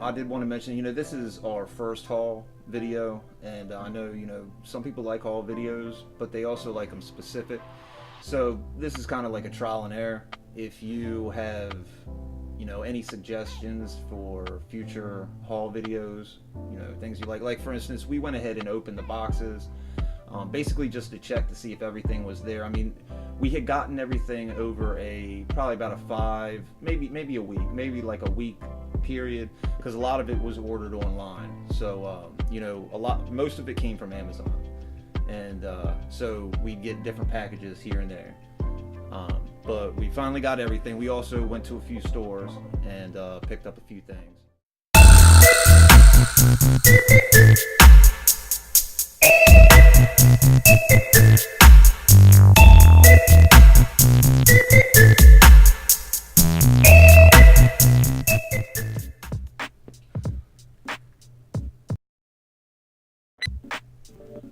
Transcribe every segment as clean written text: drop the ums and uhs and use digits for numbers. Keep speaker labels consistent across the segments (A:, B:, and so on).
A: I did want to mention, this is our first haul video, and I know, some people like haul videos, but they also like them specific. So this is kind of like a trial and error. If you have, any suggestions for future haul videos, things you like for instance, we went ahead and opened the boxes, basically just to check to see if everything was there. I mean, we had gotten everything over probably about a 5, maybe a week, maybe like a week period, because a lot of it was ordered online. So most of it came from Amazon, and so we get different packages here and there. But we finally got everything. We also went to a few stores and picked up a few things.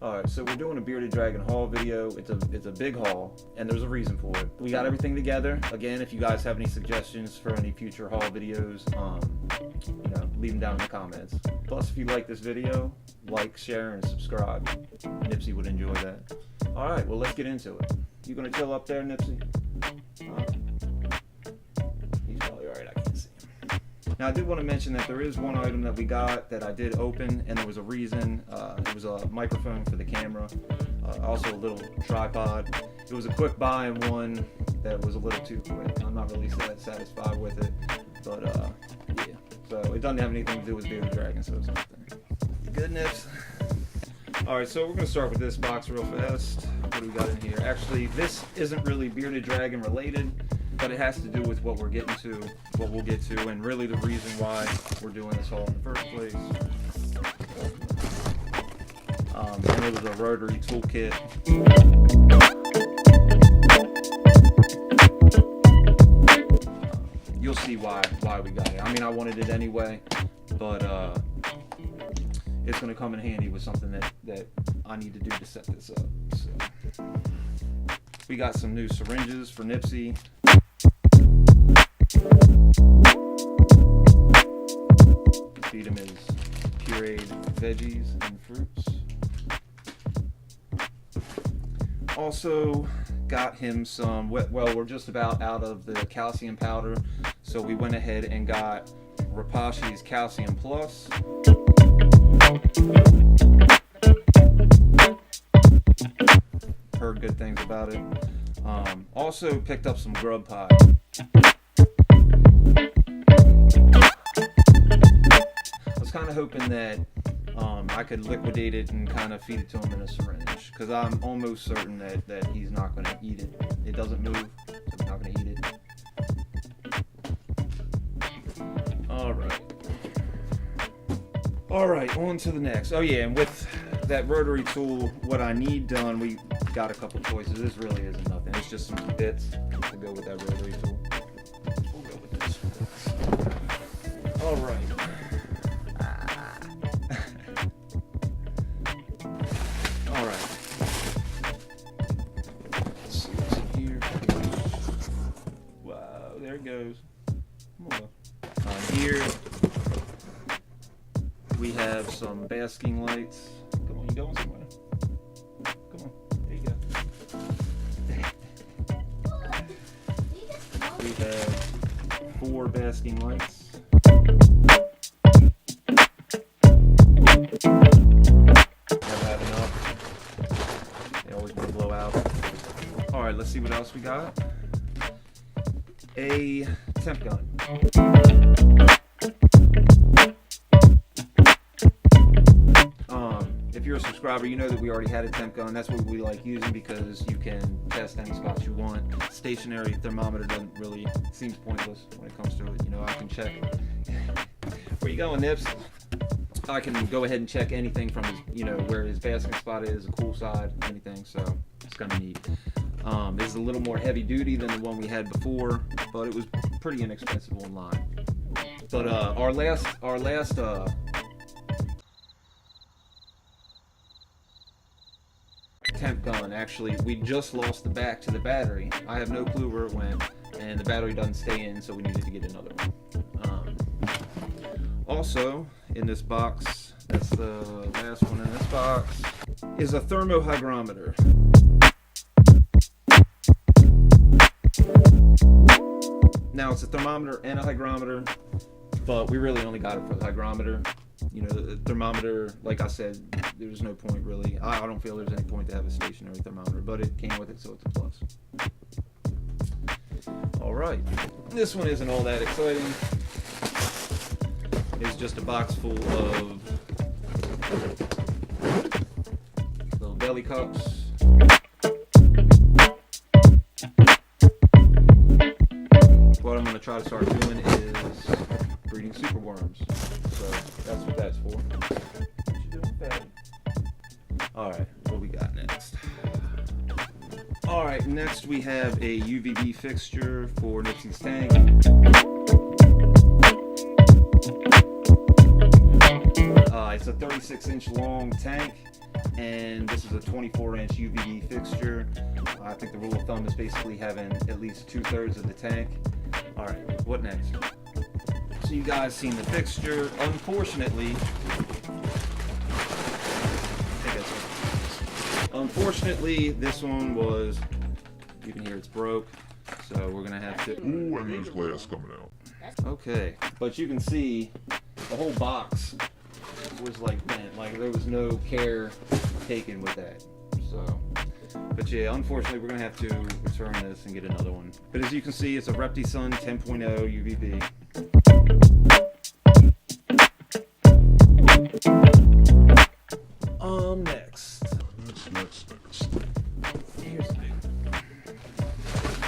A: Alright, so we're doing a Bearded Dragon haul video. It's a big haul, and there's a reason for it. We got everything together. Again, if you guys have any suggestions for any future haul videos, leave them down in the comments. Plus, if you like this video, like, share, and subscribe. Nipsey would enjoy that. Alright, well, let's get into it. You gonna chill up there, Nipsey? He's probably alright, I can't see him. Now, I did want to mention that there is one item that we got that I did open, and there was a reason. It was a microphone for the camera, also a little tripod. It was a quick buy and one that was a little too quick. I'm not really satisfied with it, but yeah. So it doesn't have anything to do with Bearded Dragon, so it's nothing. Good, Nips? Alright, so we're going to start with this box real fast. What do we got in here? Actually, this isn't really Bearded Dragon related, but it has to do with what we're getting to, what we'll get to, and really the reason why we're doing this haul in the first place. And it was a Rotary toolkit. You'll see why we got it. I mean, I wanted it anyway, but it's going to come in handy with something that I need to do to set this up. So we got some new syringes for Nipsey. Feed him his pureed veggies and fruits. Also got him some, well, we're just about out of the calcium powder, so we went ahead and got Repashy's Calcium Plus. Heard good things about it. Also picked up some Grub pie. I was kind of hoping that I could liquidate it and kind of feed it to him in a syringe, because I'm almost certain that he's not going to eat it. It doesn't move, so he's not going to eat it. Alright, on to the next. Oh yeah, and with that rotary tool, what I need done, we got a couple choices. This really isn't nothing. It's just some bits to go with that rotary tool. We'll go with this. Alright. Goes. Here we have some basking lights. Come on, you going somewhere? Come on, there you go. We have 4 basking lights. Never have enough. They always blow out. Alright, let's see what else we got. A temp gun. If you're a subscriber, you know that we already had a temp gun. That's what we like using because you can test any spots you want. Stationary thermometer doesn't really, seems pointless when it comes to it. I can check. Where you going, Nips? I can go ahead and check anything from his, where his basking spot is, a cool side, anything. So it's kind of neat. This is a little more heavy duty than the one we had before, but it was pretty inexpensive online. But our last temp gun, actually, we just lost the back to the battery. I have no clue where it went, and the battery doesn't stay in, so we needed to get another one. also in this box, that's the last one in this box, is a thermohygrometer. Now it's a thermometer and a hygrometer, but we really only got it for the hygrometer. You know, the thermometer, like I said, there's no point really. I don't feel there's any point to have a stationary thermometer, but it came with it, so it's a plus. All right, this one isn't all that exciting. It's just a box full of little belly cups. What I'm going to try to start doing is breeding superworms. So that's what that's for. What you doing, Fatty? Alright, what we got next? Alright, next we have a UVB fixture for Nipsey's tank. It's a 36-inch long tank, and this is a 24-inch UVB fixture. I think the rule of thumb is basically having at least 2/3 of the tank. Alright, what next? So you guys seen the fixture. Unfortunately, this one was, you can hear it's broke, so we're gonna have to.
B: Ooh, and there's glass coming out.
A: Okay, but you can see the whole box was like bent, like there was no care taken with that. So, but yeah, unfortunately, we're gonna have to return this and get another one. But as you can see, it's a ReptiZoo 10.0 UVB. Next. Here's the thing.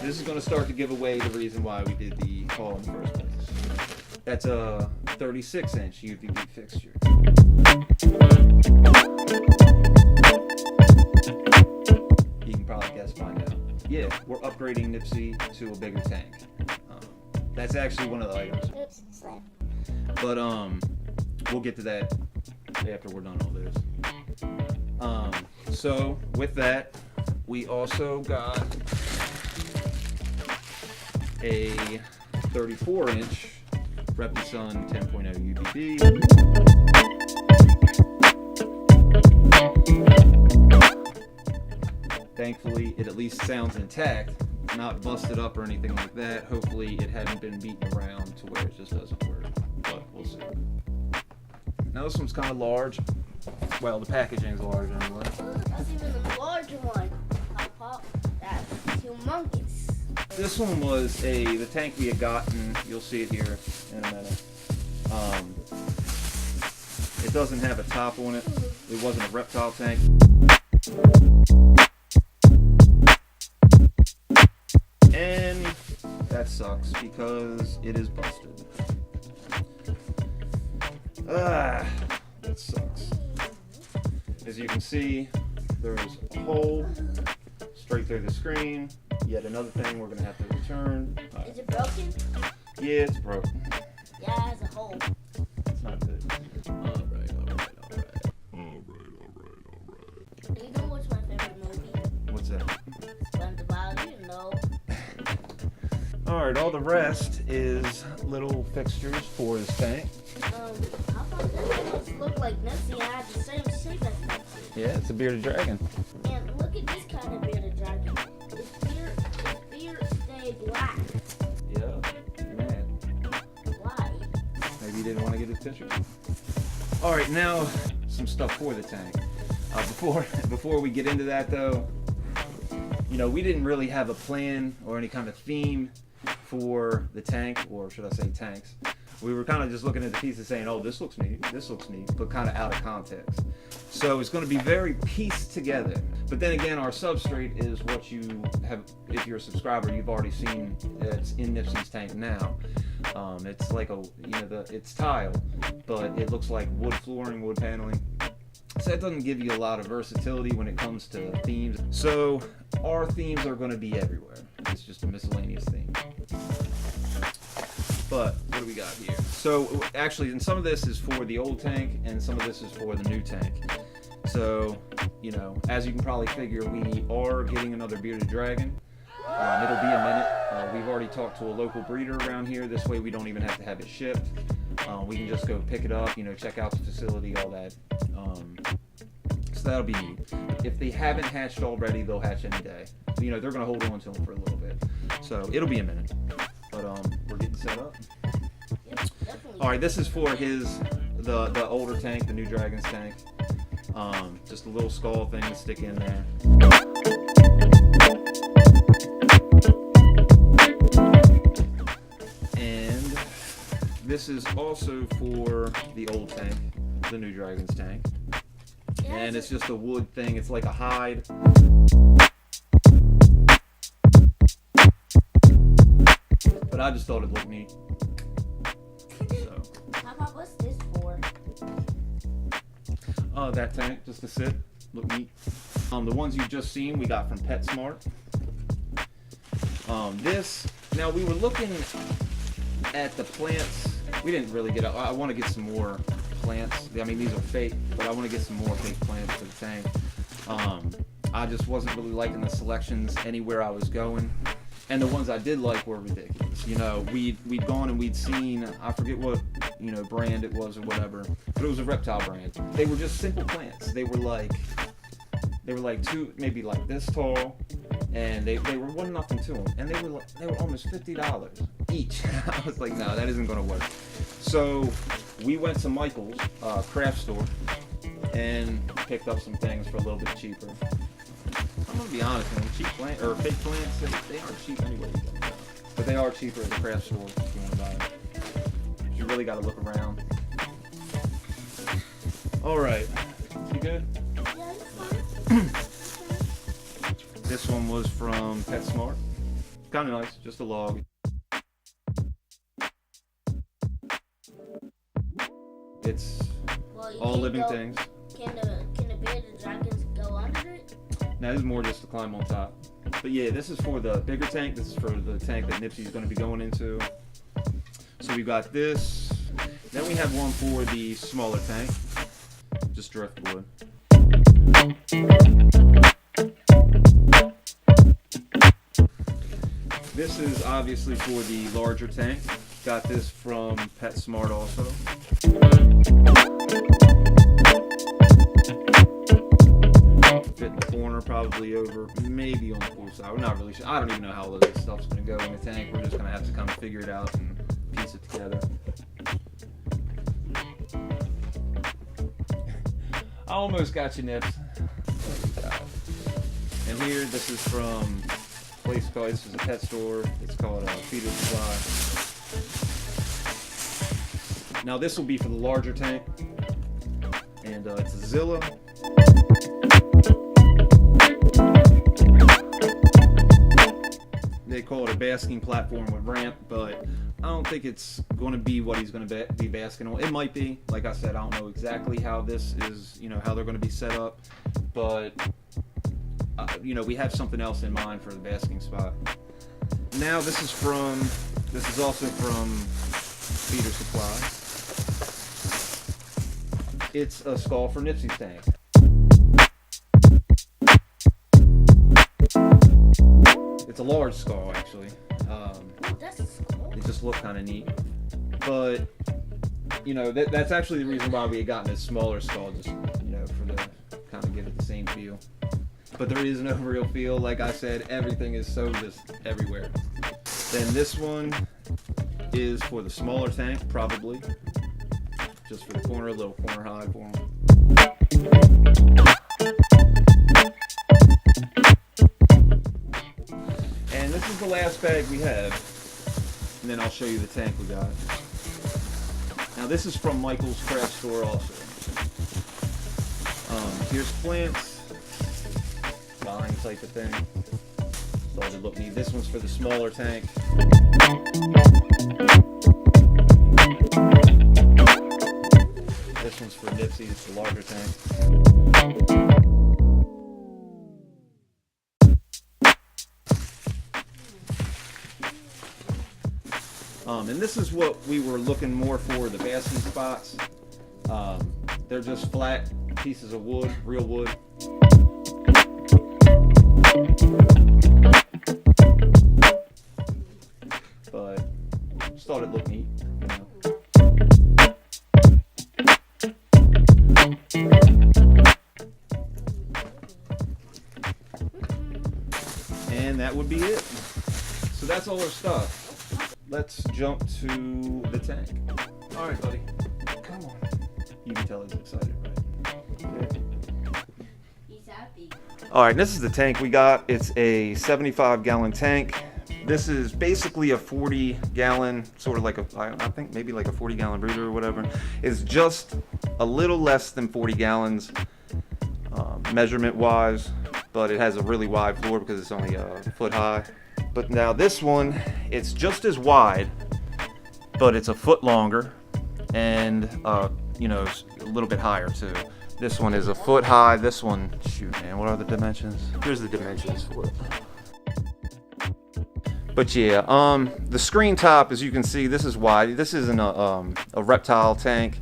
A: This is going to start to give away the reason why we did the haul in the first place. That's a 36-inch UVB fixture. You can probably guess by now. Yeah, we're upgrading Nipsey to a bigger tank. That's actually one of the items. But we'll get to that after we're done all this. So with that, we also got a 34-inch ReptiZoo 10.0 UVB. Thankfully, it at least sounds intact, not busted up or anything like that. Hopefully, it hadn't been beaten around to where it just doesn't work, but we'll see. Now this one's kind of large. Well, the packaging's large anyway.
C: That's even the larger one. Pop, that's humongous.
A: This one was the tank we had gotten. You'll see it here in a minute. It doesn't have a top on it. It wasn't a reptile tank. And that sucks because it is busted. That sucks. As you can see, there's a hole straight through the screen. Yet another thing we're going to have to return.
C: Is it broken?
A: Yeah, it's broken.
C: Yeah, it has a hole.
A: It's not good. Alright.
C: You know what's my favorite movie?
A: What's that?
C: SpongeBob, you know.
A: Alright, all the rest is little fixtures for this tank.
C: I thought this looked like Nipsey and had the same shape as Nipsey.
A: Yeah, it's a bearded dragon.
C: And look at this kind of bearded dragon. Its beard stayed black.
A: Yeah, man.
C: Why?
A: Maybe you didn't want to get his picture. Alright, now some stuff for the tank. Before we get into that though, you know, we didn't really have a plan or any kind of theme for the tank, or should I say tanks. We were kind of just looking at the pieces saying, oh, this looks neat, but kind of out of context. So it's going to be very pieced together. But then again, our substrate is what you have, if you're a subscriber, you've already seen it's in Nipsey's tank now. It's like it's tile, but it looks like wood flooring, wood paneling. So that doesn't give you a lot of versatility when it comes to themes. So our themes are going to be everywhere. It's just a miscellaneous theme. But what do we got here? So actually, and some of this is for the old tank, and some of this is for the new tank. So, you know, as you can probably figure, we are getting another bearded dragon. It'll be a minute. We've already talked to a local breeder around here. This way we don't even have to have it shipped. We can just go pick it up, you know, check out the facility, all that. So that'll be neat. If they haven't hatched already, they'll hatch any day. You know, they're gonna hold on to them for a little bit, so it'll be a minute. But we're getting set up.
C: Yep, definitely.
A: All right, this is for the older tank, the New Dragon's tank. Just a little skull thing to stick in there. And this is also for the old tank, the New Dragon's tank. And it's just a wood thing. It's like a hide. But I just thought it looked neat. So.
C: How about what's this for?
A: That tank, just to sit, look neat. The ones you've just seen, we got from Petsmart. Now we were looking at the plants. We didn't really get. I want to get some more plants. I mean, these are fake, but I want to get some more fake plants for the tank. I just wasn't really liking the selections anywhere I was going, and the ones I did like were ridiculous. You know, we'd gone and we'd seen, I forget what, you know, brand it was or whatever, but it was a reptile brand. They were just simple plants. They were like two, maybe like this tall, and they were one nothing to them, and they were almost $50 each. I was like, no, that isn't gonna work. So we went to Michael's craft store and picked up some things for a little bit cheaper. I'm gonna be honest, man, cheap plant or fake plants, they aren't cheap anyway. But they are cheaper at the craft store if you want to buy them. You really got to look around. All right, you good?
C: Yeah, it's fine.
A: This one was from Petsmart. Kind of nice, just a log. It's all living things.
C: Can the bearded dragons go under it?
A: Now this is more just to climb on top. But yeah, this is for the bigger tank. This is for the tank that Nipsey's going to be going into. So we got this. Then we have one for the smaller tank. Just driftwood. This is obviously for the larger tank. Got this from Petsmart also. Fit in the corner, probably over, maybe on the full side. We're not really sure. I don't even know how all of this stuff's going to go in the tank. We're just going to have to kind of figure it out and piece it together. I almost got you, Nips. And here, this is from a place called, this is a pet store. It's called Feeder Supply. Now this will be for the larger tank. And it's a Zilla. They call it a basking platform with ramp, but I don't think it's going to be what he's going to be basking on. It might be. Like I said, I don't know exactly how this is, you know, how they're going to be set up, but you know, we have something else in mind for the basking spot. Now this is also from Feeder Supply. It's a skull for Nipsey's tank. It's a large skull, actually.
C: That's a skull.
A: It just looked kind of neat. But, you know, that's actually the reason why we had gotten a smaller skull, just, you know, for the kind of give it the same feel. But there is no real feel. Like I said, everything is so just everywhere. Then this one is for the smaller tank, probably. Just for the corner, a little corner hide for them. And this is the last bag we have. And then I'll show you the tank we got. Now this is from Michael's craft store also. Here's plants. Vine type of thing. Thought it looked neat. This one's for the smaller tank. This one's for Nipsey, it's the larger tank. And this is what we were looking more for, the basking spots. They're just flat pieces of wood, real wood. But just thought it looked neat, you know. that would be it. So that's all our stuff. Let's jump to the tank. All right, buddy. Come on. You can tell he's excited, right?
C: He's happy.
A: All right, this is the tank we got. It's a 75-gallon tank. This is basically a 40-gallon, sort of like I think maybe like a 40-gallon breeder or whatever. It's just a little less than 40 gallons measurement-wise, but it has a really wide floor because it's only a foot high. But now this one, it's just as wide, but it's a foot longer and you know, a little bit higher too. This one is a foot high. This one, shoot, man, what are the dimensions? Here's the dimensions for it. But yeah, the screen top, as you can see, this is wide. This isn't a reptile tank.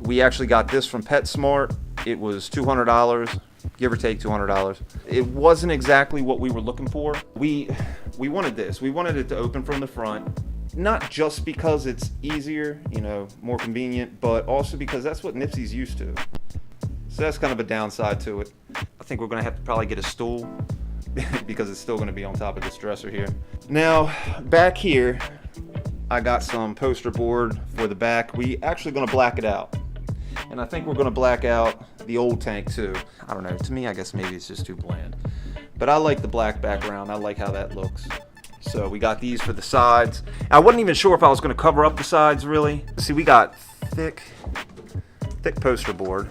A: We actually got this from Petsmart. It was $200, give or take $200. It wasn't exactly what we were looking for. We wanted this. We wanted it to open from the front, not just because it's easier, you know, more convenient, but also because that's what Nipsey's used to. So that's kind of a downside to it. I think we're gonna have to probably get a stool because it's still gonna be on top of this dresser here. Now, back here, I got some poster board for the back. We actually gonna black it out. And I think we're gonna black out the old tank too. I don't know, to me, I guess maybe it's just too bland. But I like the black background. I like how that looks. So we got these for the sides. I wasn't even sure if I was gonna cover up the sides really. See, we got thick poster board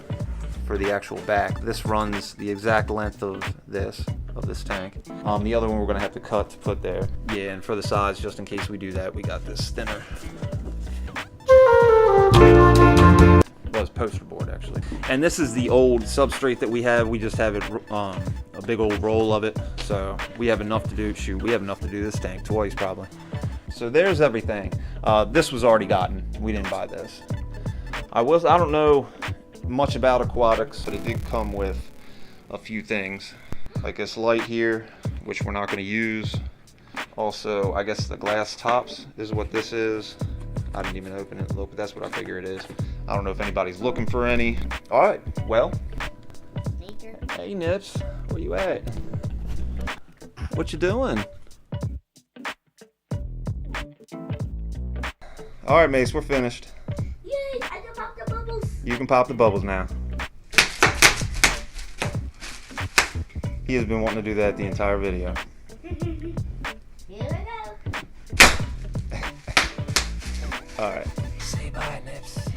A: for the actual back. This runs the exact length of this tank. The other one we're gonna have to cut to put there. Yeah, and for the sides, just in case we do that, we got this thinner. Well, it's poster board actually. And this is the old substrate that we have. We just have it a big old roll of it. So we have enough to do. Shoot, we have enough to do this tank twice probably. So there's everything. This was already gotten. We didn't buy this. I don't know much about aquatics, but it did come with a few things, like this light here, which we're not going to use. Also, I guess the glass tops is what this is. I didn't even open it. Look, that's what I figure it is. I don't know if anybody's looking for any. All right, well.
C: Nature.
A: Hey, Nips, where you at? What you doing? All right, Mace, we're finished.
C: Yay! I can pop the bubbles.
A: You can pop the bubbles now. He has been wanting to do that the entire video.
C: Here we go.
A: All right. Say bye, Nips.